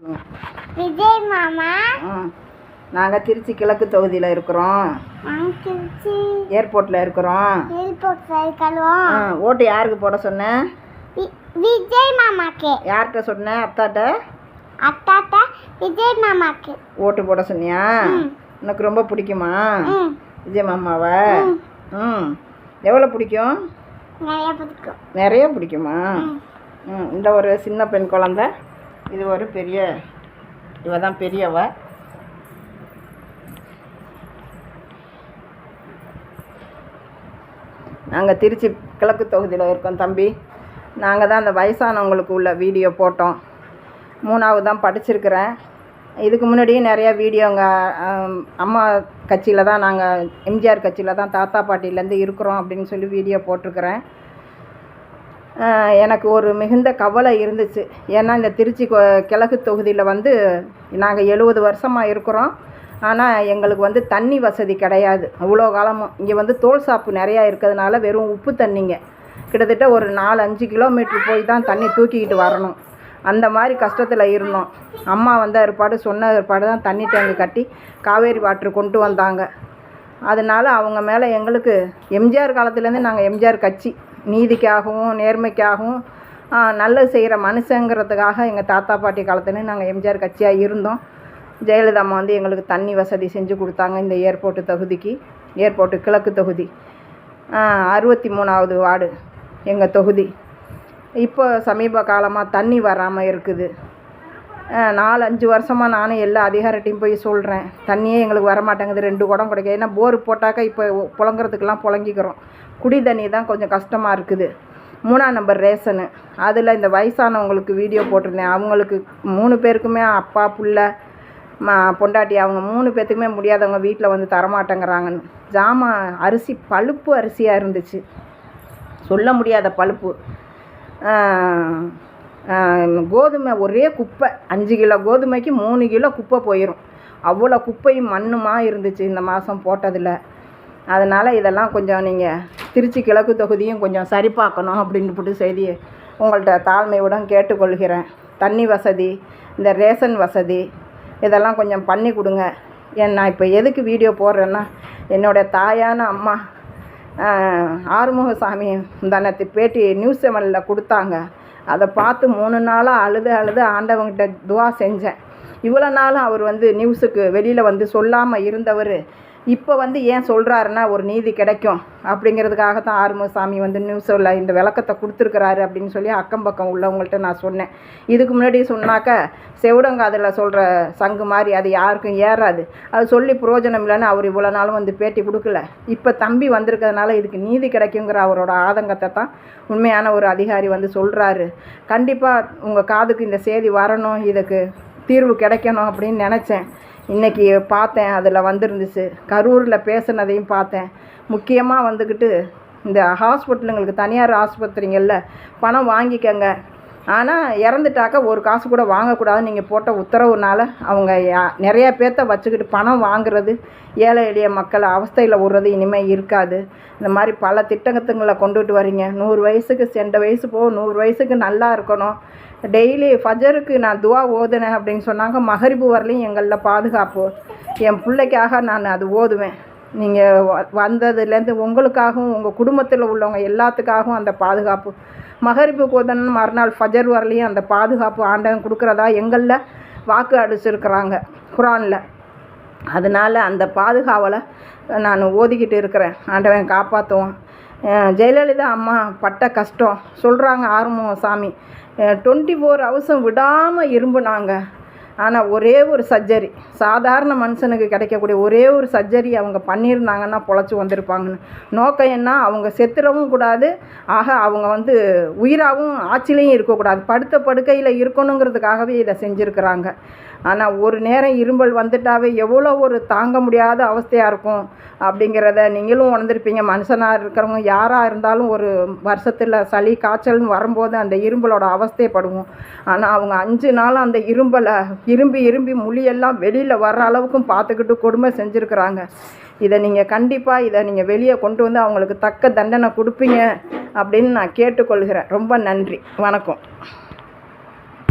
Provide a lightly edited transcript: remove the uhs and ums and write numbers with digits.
விஜய் மாமா. நாங்கள் திருச்சி கிழக்கு தொகுதியில் இருக்கிறோம். திருச்சி ஏர்போர்ட்டில் இருக்கிறோம். ஓட்டு யாருக்கு போட சொன்னேன்? விஜய் மாமாக்கு. யார்கிட்ட சொன்னேன்? அத்தாட்ட. அத்தாட்ட விஜய் மாமாக்கு ஓட்டு போட சொன்னியா? உனக்கு ரொம்ப பிடிக்குமா விஜய் மாமாவை? எவ்வளோ பிடிக்கும்? நிறைய பிடிக்கும். நிறைய பிடிக்குமா? இந்த ஒரு சின்ன பெண் குழந்தை, இது ஒரு பெரிய, இவ தான் பெரியவ. நாங்கள் திருச்சி கிழக்கு தொகுதியில் இருக்கோம் தம்பி. நாங்கள் தான் அந்த வயசானவங்களுக்கு உள்ள வீடியோ போட்டோம். 3வது தான் படிச்சிருக்கிறேன். இதுக்கு முன்னாடியே நிறையா வீடியோங்க அம்மா கட்சியில் தான், நாங்கள் எம்ஜிஆர் கட்சியில் தான் தாத்தா பாட்டிலேருந்து இருக்கிறோம் அப்படின்னு சொல்லி வீடியோ போட்டிருக்கிறேன். எனக்கு ஒரு மிகுந்த கவலை இருந்துச்சு. ஏன்னா இந்த திருச்சி கிழக்கு தொகுதியில் வந்து நாங்கள் 70 வருஷமாக இருக்கிறோம். ஆனால் எங்களுக்கு வந்து தண்ணி வசதி கிடையாது. அவ்வளோ காலமும் இங்கே வந்து தோல் சாப்பு நிறையா இருக்கிறதுனால வெறும் உப்பு தண்ணிங்க. கிட்டத்தட்ட ஒரு 4-5 கிலோமீட்டர் போய் தான் தண்ணி தூக்கிக்கிட்டு வரணும். அந்த மாதிரி கஷ்டத்தில் இருந்தோம். அம்மா வந்த ஏற்பாடு சொன்ன ஏற்பாடு தான் தண்ணி டேங்கு கட்டி காவேரி வாட்ரு கொண்டு வந்தாங்க. அதனால் அவங்க மேலே எங்களுக்கு எம்ஜிஆர் காலத்துலேருந்து நாங்கள் எம்ஜிஆர் கட்சி, நீதிக்காகவும் நேர்மைக்காகவும் நல்லது செய்கிற மனுஷங்கிறதுக்காக எங்கள் தாத்தா பாட்டி காலத்துலேருந்து நாங்கள் எம்ஜிஆர் கட்சியாக இருந்தோம். ஜெயலலிதா அம்மா வந்து எங்களுக்கு தண்ணி வசதி செஞ்சு கொடுத்தாங்க. இந்த ஏர்போர்ட்டு தொகுதிக்கு, ஏர்போர்ட்டு கிழக்கு தொகுதி 63வது வார்டு எங்கள் தொகுதி. இப்போ சமீப காலமாக தண்ணி வராமல் இருக்குது. 4-5 வருஷமாக நானும் எல்லா அதிகாரிட்டையும் போய் சொல்கிறேன், தண்ணியே எங்களுக்கு வரமாட்டேங்குது. 2 குடம் கிடைக்கும். ஏன்னா போர் போட்டாக்கா இப்போ புழங்குறதுக்கெல்லாம் புழங்கிக்கிறோம். குடி தண்ணி தான் கொஞ்சம் கஷ்டமாக இருக்குது. 3ஆம் நம்பர் ரேஷனு, அதில் இந்த வயசானவங்களுக்கு வீடியோ போட்டிருந்தேன். அவங்களுக்கு 3 பேருக்குமே அப்பா புள்ள பொண்டாட்டி, அவங்க 3 பேர்த்துக்குமே முடியாதவங்க வீட்டில் வந்து தரமாட்டேங்கிறாங்கன்னு. ஜாமான் அரிசி பழுப்பு அரிசியாக இருந்துச்சு, சொல்ல முடியாத பழுப்பு. கோதுமை ஒரே குப்பை, 5 கிலோ கோதுமைக்கு 3 கிலோ குப்பை போயிடும். அவ்வளோ குப்பையும் மண்ணுமா இருந்துச்சு இந்த மாதம் போட்டதில். அதனால் இதெல்லாம் கொஞ்சம் நீங்கள் திருச்சி கிழக்கு தொகுதியும் கொஞ்சம் சரி பார்க்கணும் அப்படின்ட்டு செய்தியை உங்கள்கிட்ட தாழ்மையுடன் கேட்டுக்கொள்கிறேன். தண்ணி வசதி, இந்த ரேஷன் வசதி இதெல்லாம் கொஞ்சம் பண்ணி கொடுங்க. நான் இப்போ எதுக்கு வீடியோ போடுறேன்னா, என்னுடைய தாயான அம்மா ஆறுமுகசாமி தானே பேட்டி நியூஸ் 7ல் கொடுத்தாங்க. அதை பார்த்து 3 நாளாக அழுது ஆண்டவங்கிட்ட துவா செஞ்சேன். இவ்வளோ நாளும் அவர் வந்து நியூஸுக்கு வெளியில் வந்து சொல்லாமல் இருந்தவர் இப்போ வந்து ஏன் சொல்கிறாருன்னா, ஒரு நீதி கிடைக்கும் அப்படிங்கிறதுக்காக தான் ஆறுமுகசாமி வந்து நியூஸில் இந்த விளக்கத்தை கொடுத்துருக்குறாரு அப்படின்னு சொல்லி அக்கம் பக்கம் உள்ளவங்கள்ட்ட நான் சொன்னேன். இதுக்கு முன்னாடி சொன்னாக்க செவிடங்காதில் சொல்கிற சங்கு மாதிரி அது யாருக்கும் ஏறாது, அது சொல்லி பிரயோஜனம் இல்லைன்னு அவர் இவ்வளோ நாளும் வந்து பேட்டி கொடுக்கல. இப்போ தம்பி வந்திருக்கிறதுனால இதுக்கு நீதி கிடைக்குங்கிற அவரோட ஆதங்கத்தை தான் உண்மையான ஒரு அதிகாரி வந்து சொல்கிறாரு. கண்டிப்பாக உங்கள் காதுக்கு இந்த செய்தி வரணும், இதுக்கு தீர்வு கிடைக்கணும் அப்படின்னு நினச்சேன். இன்றைக்கி பார்த்தேன், அதில் வந்துருந்துச்சு. கரூரில் பேசுனதையும் பார்த்தேன். முக்கியமாக வந்துக்கிட்டு இந்த ஹாஸ்பிட்டலுங்களுக்கு, தனியார் ஆஸ்பத்திரிங்களில் பணம் வாங்கிக்கங்க, ஆனால் இறந்துட்டாக்க ஒரு காசு கூட வாங்கக்கூடாதுன்னு நீங்கள் போட்ட உத்தரவுனால அவங்க நிறைய பேர்த்த வச்சுக்கிட்டு பணம் வாங்குறது, ஏழை எளிய மக்களை அவஸ்தையில் விடுறது இனிமேல் இருக்காது. இந்த மாதிரி பல திட்டங்களை கொண்டுட்டு வரீங்க. 100 வயசுக்கு 2 வயசு 100 வயசுக்கு நல்லா இருக்கணும். டெய்லி ஃபஜருக்கு நான் துவா ஓதுனேன் அப்படின்னு சொன்னாங்க. மகரிபு வரலையும் எங்களில் பாதுகாப்பு. என் பிள்ளைக்காக நான் அது ஓதுவேன். நீங்கள் வந்ததுலேருந்து உங்களுக்காகவும் உங்கள் குடும்பத்தில் உள்ளவங்க எல்லாத்துக்காகவும் அந்த பாதுகாப்பு. மகரிபு ஓதணும் மறுநாள் ஃபஜர் வரலையும் அந்த பாதுகாப்பு ஆண்டவன் கொடுக்குறதா எங்களில் வாக்கு அடிச்சிருக்கிறாங்க குரானில். அதனால் அந்த பாதுகாவலை நான் ஓதிக்கிட்டு இருக்கிறேன். ஆண்டவன் காப்பாற்றுவான். ஜெயலலிதா அம்மா பட்ட கஷ்டம் சொல்கிறாங்க ஆறுமுகசாமி. 24 ஹவர்ஸும் விடாமல் இரும்புனாங்க. ஆனால் ஒரே ஒரு சர்ஜரி, சாதாரண மனுஷனுக்கு கிடைக்கக்கூடிய ஒரே ஒரு சர்ஜரி அவங்க பண்ணியிருந்தாங்கன்னா பொழைச்சி வந்திருப்பாங்கன்னு. நோக்கம் என்ன, அவங்க செத்துறவும் கூடாது, ஆக அவங்க வந்து உயிராகவும் ஆட்சிலையும் இருக்கக்கூடாது, படுத்த படுக்கையில் இருக்கணுங்கிறதுக்காகவே இதை செஞ்சுருக்கிறாங்க. ஆனால் ஒரு நேரம் இரும்பல் வந்துட்டாவே எவ்வளோ ஒரு தாங்க முடியாத அவஸ்தையாக இருக்கும் அப்படிங்கிறத நீங்களும் உணர்ந்திருப்பீங்க. மனுஷனாக இருக்கிறவங்க யாராக இருந்தாலும் ஒரு வருஷத்தில் சளி காய்ச்சல்னு வரும்போது அந்த இரும்பலோட அவஸ்தைப்படுவோம். ஆனால் அவங்க 5 நாள் அந்த இரும்பலை இரும்பி மொழியெல்லாம் வெளியில் வர்ற அளவுக்கும் பார்த்துக்கிட்டு கொடுமை செஞ்சுருக்குறாங்க. இதை நீங்கள் கண்டிப்பாக இதை நீங்கள் வெளியே கொண்டு வந்து அவங்களுக்கு தக்க தண்டனை கொடுப்பீங்க அப்படின்னு நான் கேட்டுக்கொள்கிறேன். ரொம்ப நன்றி, வணக்கம்.